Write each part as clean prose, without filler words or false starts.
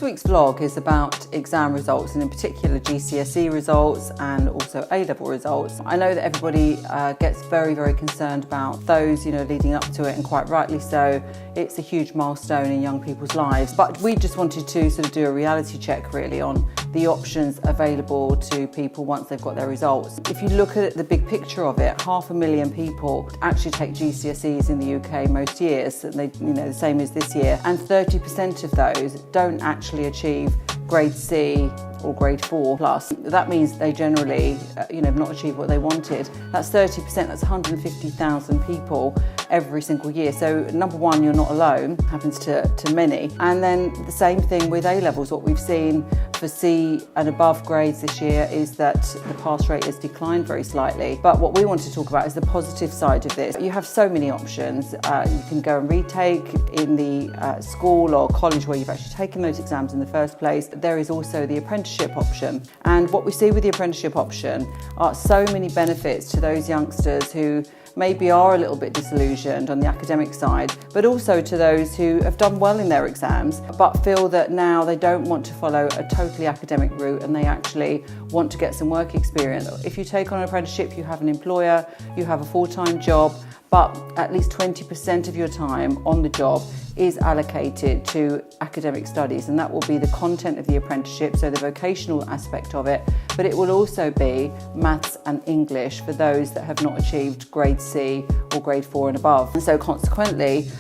week's vlog is about exam results, and in particular GCSE results and also A-level results. I know that everybody gets very, very concerned about those, leading up to it, and quite rightly so. It's a huge milestone in young people's lives. But we just wanted to sort of do a reality check really on the options available to people once they've got their results. If you look at the big picture of it, 500,000 people actually take GCSEs in the UK most years, and the same as this year, and 30% of those don't actually achieve grade C or grade 4 plus. That means they generally, have not achieved what they wanted. That's 30%, that's 150,000 people every single year. So number one, you're not alone, happens to many. And then the same thing with A-levels. What we've seen for C and above grades this year is that the pass rate has declined very slightly. But what we want to talk about is the positive side of this. You have so many options. You can go and retake in the school or college where you've actually taken those exams in the first place. There is also the apprenticeship option. And what we see with the apprenticeship option are so many benefits to those youngsters who maybe are a little bit disillusioned on the academic side, but also to those who have done well in their exams but feel that now they don't want to follow a totally academic route and they actually want to get some work experience. If you take on an apprenticeship, you have an employer, you have a full-time job, but at least 20% of your time on the job is allocated to academic studies, and that will be the content of the apprenticeship, so the vocational aspect of it, but it will also be maths and English for those that have not achieved grade C or grade 4 and above. And so consequently,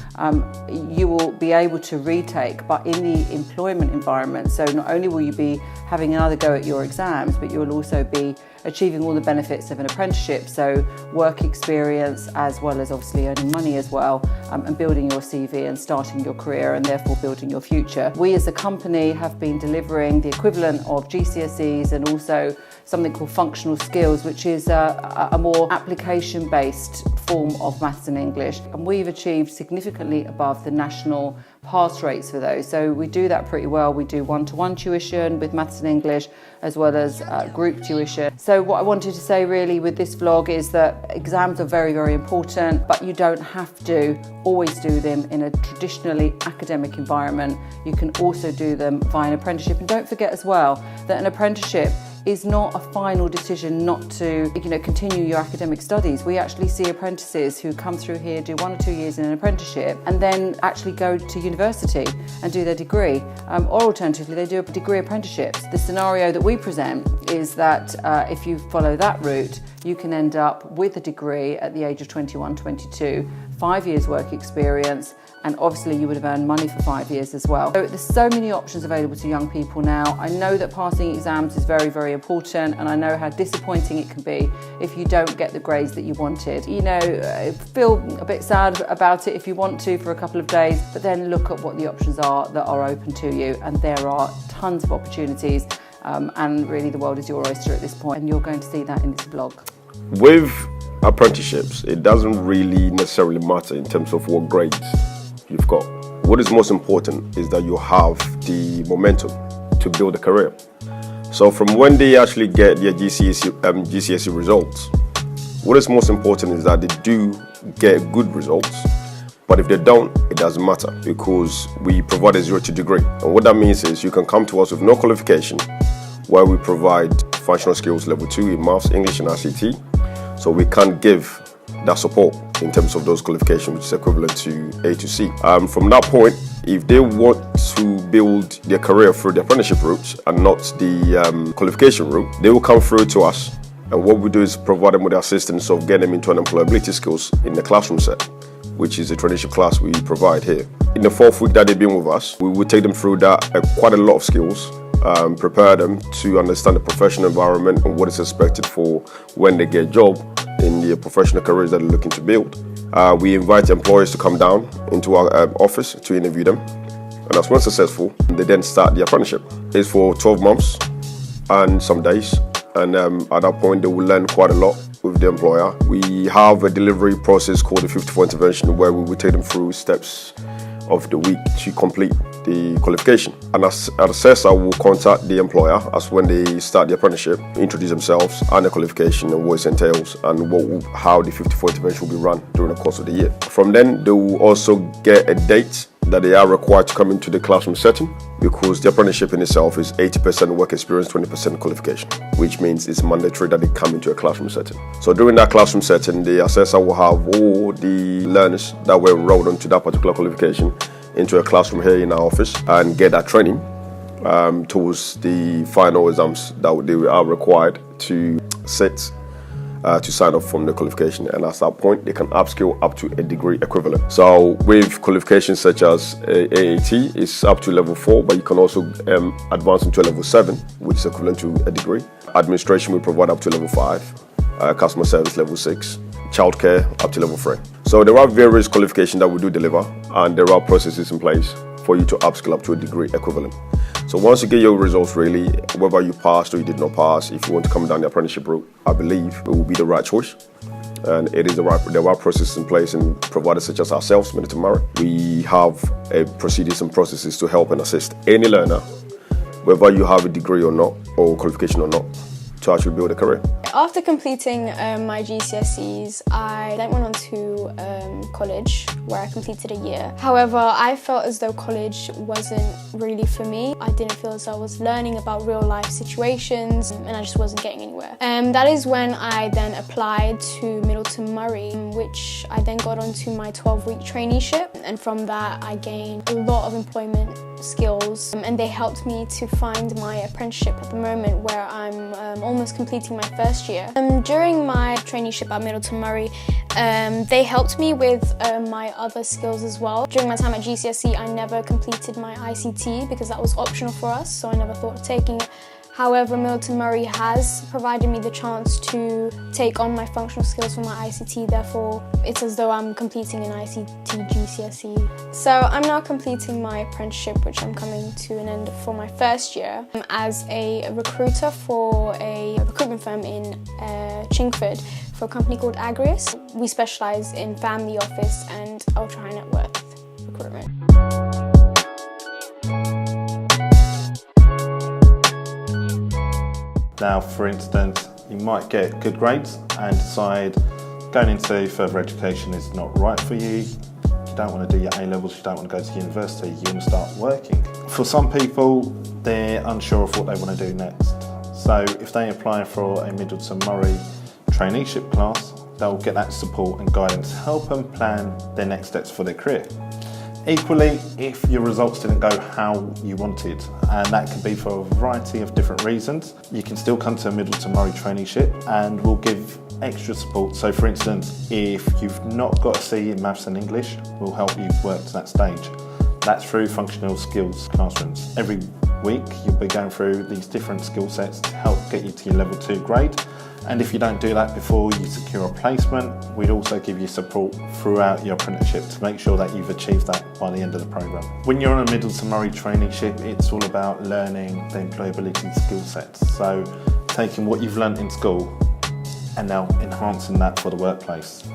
you will be able to retake, but in the employment environment. So not only will you be having another go at your exams, but you will also be achieving all the benefits of an apprenticeship, so work experience as well as obviously earning money as well, and building your CV and starting your career and therefore building your future. We as a company have been delivering the equivalent of GCSEs and also something called functional skills, which is a more application-based form of maths and English, and we've achieved significantly above the national pass rates for those. So we do that pretty well. We do one-to-one tuition with maths and English as well as group tuition. So what I wanted to say really with this vlog is that exams are very, very important, but you don't have to always do them in a traditionally academic environment. You can also do them via an apprenticeship. And don't forget as well that an apprenticeship is not a final decision not to continue your academic studies. We actually see apprentices who come through here, do 1 or 2 years in an apprenticeship, and then actually go to university and do their degree. Or alternatively, they do a degree apprenticeships. The scenario that we present is that if you follow that route, you can end up with a degree at the age of 21, 22, 5 years work experience, and obviously you would have earned money for 5 years as well. So there's so many options available to young people now. I know that passing exams is very, very important, and I know how disappointing it can be if you don't get the grades that you wanted. Feel a bit sad about it if you want to for a couple of days, but then look at what the options are that are open to you, and there are tons of opportunities, and really the world is your oyster at this point, and you're going to see that in this vlog. With apprenticeships, it doesn't really necessarily matter in terms of what grades you've got. What is most important is that you have the momentum to build a career. So from when they actually get their GCSE results, what is most important is that they do get good results. But if they don't, it doesn't matter, because we provide a 0 to degree. And what that means is you can come to us with no qualification, where we provide functional skills level 2 in maths, English and ICT. So we can't give that support in terms of those qualifications, which is equivalent to A to C. From that point, if they want to build their career through the apprenticeship route and not the qualification route, they will come through to us. And what we do is provide them with the assistance of getting them into an employability skills in the classroom set, which is a traditional class we provide here. In the 4th week that they've been with us, we will take them through that quite a lot of skills, prepare them to understand the professional environment and what is expected for when they get a job in the professional careers that they're looking to build. We invite employers to come down into our office to interview them, and as when successful, they then start the apprenticeship. It's for 12 months and some days, and at that point they will learn quite a lot with the employer. We have a delivery process called the 54 intervention, where we will take them through steps of the week to complete the qualification. And as assessor will contact the employer as when they start the apprenticeship, introduce themselves and the qualification and what it entails, and how the 54 intervention will be run during the course of the year. From then, they will also get a date that they are required to come into the classroom setting, because the apprenticeship in itself is 80% work experience, 20% qualification, which means it's mandatory that they come into a classroom setting. So during that classroom setting, the assessor will have all the learners that were enrolled onto that particular qualification into a classroom here in our office and get that training towards the final exams that they are required to sit to sign off from the qualification, and at that point they can upskill up to a degree equivalent. So with qualifications such as AAT, it's up to level 4, but you can also advance into level 7, which is equivalent to a degree. Administration will provide up to level 5, customer service level 6, childcare up to level 3. So there are various qualifications that we do deliver, and there are processes in place for you to upskill up to a degree equivalent. So once you get your results, really, whether you passed or you did not pass, if you want to come down the apprenticeship route, I believe it will be the right choice. And it is there are processes in place, and providers such as ourselves, Middleton Murray, we have procedures and processes to help and assist any learner, whether you have a degree or not, or qualification or not, to actually build a career. After completing my GCSEs, I then went on to college, where I completed a year. However, I felt as though college wasn't really for me. I didn't feel as though I was learning about real life situations, and I just wasn't getting anywhere. That is when I then applied to Middleton Murray, which I then got onto my 12-week traineeship, and from that I gained a lot of employment skills, and they helped me to find my apprenticeship at the moment, where I'm almost completing my first year. During my traineeship at Middleton Murray, they helped me with my other skills as well. During my time at GCSE, I never completed my ICT because that was optional for us, so I never thought of taking it. However, Middleton Murray has provided me the chance to take on my functional skills for my ICT, therefore it's as though I'm completing an ICT GCSE. So I'm now completing my apprenticeship, which I'm coming to an end for my first year, as a recruiter for a recruitment firm in Chingford for a company called Agrius. We specialise in family office and ultra high net worth recruitment. Now, for instance, you might get good grades and decide going into further education is not right for you. You don't want to do your A-levels, you don't want to go to university, you want to start working. For some people, they're unsure of what they want to do next. So if they apply for a Middleton Murray traineeship class, they'll get that support and guidance to help them plan their next steps for their career. Equally, if your results didn't go how you wanted, and that could be for a variety of different reasons, you can still come to a Middleton Murray traineeship and we'll give extra support. So for instance, if you've not got a C in maths and English, we'll help you work to that stage. That's through functional skills classrooms. Every week you'll be going through these different skill sets to help get you to your level 2 grade. And if you don't do that before you secure a placement, we'd also give you support throughout your apprenticeship to make sure that you've achieved that by the end of the programme. When you're on a Middleton Murray traineeship, it's all about learning the employability skill sets. So taking what you've learnt in school and now enhancing that for the workplace.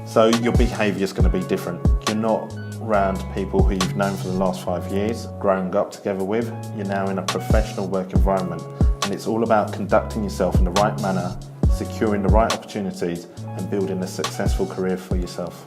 So your behaviour is going to be different. You're not around people who you've known for the last 5 years, growing up together with. You're now in a professional work environment, and it's all about conducting yourself in the right manner, securing the right opportunities and building a successful career for yourself.